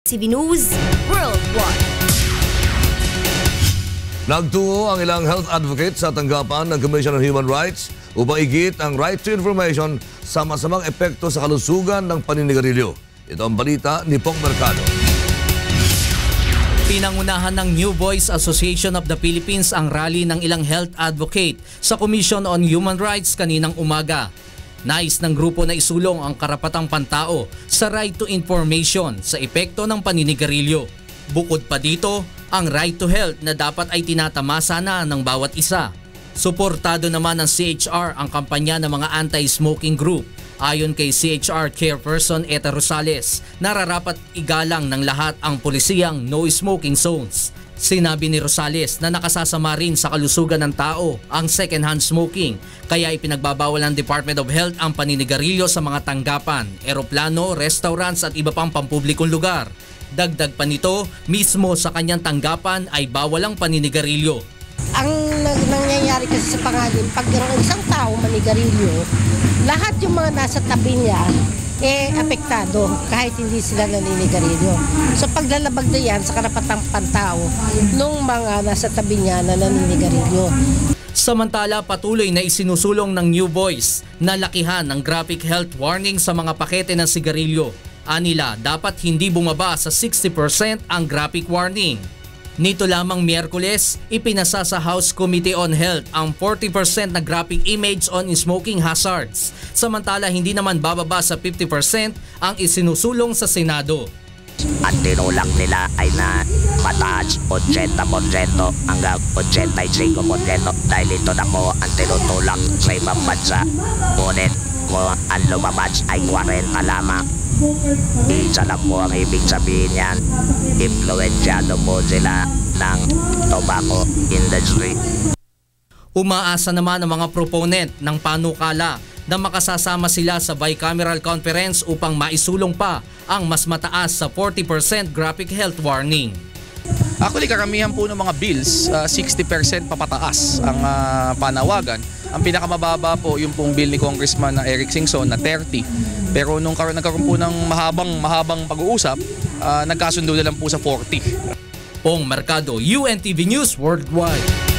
TV News Worldwide. Nagtungo ang ilang health advocates sa tanggapan ng Commission on Human Rights upang igit ang right to information sa masamang epekto sa kalusugan ng paninigarilyo. Ito ang balita ni Pong Mercado. Pinangunahan ng New Voice Association of the Philippines ang rally ng ilang health advocate sa Commission on Human Rights kaninang umaga. Nais ng grupo na isulong ang karapatang pantao sa right to information sa epekto ng paninigarilyo. Bukod pa dito, ang right to health na dapat ay tinatamasa na ng bawat isa. Suportado naman ng CHR ang kampanya ng mga anti-smoking group. Ayon kay CHR chairperson Eta Rosales, nararapat igalang ng lahat ang polisiyang no smoking zones. Sinabi ni Rosales na nakasasama rin sa kalusugan ng tao ang second-hand smoking, kaya ipinagbabawal ng Department of Health ang paninigarilyo sa mga tanggapan, eroplano, restaurants at iba pang pampublikong lugar. Dagdag pa nito, mismo sa kanyang tanggapan ay bawal ang paninigarilyo. Ang nangyayari kasi sa pangalin, pag isang tao manigarilyo, lahat yung mga nasa tabi niya apektado kahit hindi sila naninigarilyo. So paglalabag na yan sa karapatang pantao nung mga nasa tabi niya na naninigarilyo. Samantala, patuloy na isinusulong ng New Voice na lakihan ng graphic health warning sa mga pakete ng sigarilyo. Anila, dapat hindi bumaba sa 60% ang graphic warning. Nito lamang Miyerkules, ipinasa sa House Committee on Health ang 40% na graphic image on smoking hazards. Samantala, hindi naman bababa sa 50% ang isinusulong sa Senado. Ang tinulak nila ay na mataas 80% hanggang 85% dahil ito na po ang tinutulak sa ibang bansa. Ngunit kung ang lumabas ay 40 lamang. Isa lang po ang ibig sabihin yan, influensyado po sila ng tobacco industry. Umaasa naman ang mga proponent ng panukala na makasasama sila sa bicameral conference upang maisulong pa ang mas mataas sa 40% graphic health warning. Actually, karamihan po ng mga bills, 60% papataas ang panawagan. Ang pinakamababa po yung pong bill ni Congressman na Eric Singson na 30. Pero nung nagkaroon po ng mahabang pag-uusap, nagkasundo na lang po sa 40. Pong Mercado, UNTV News Worldwide.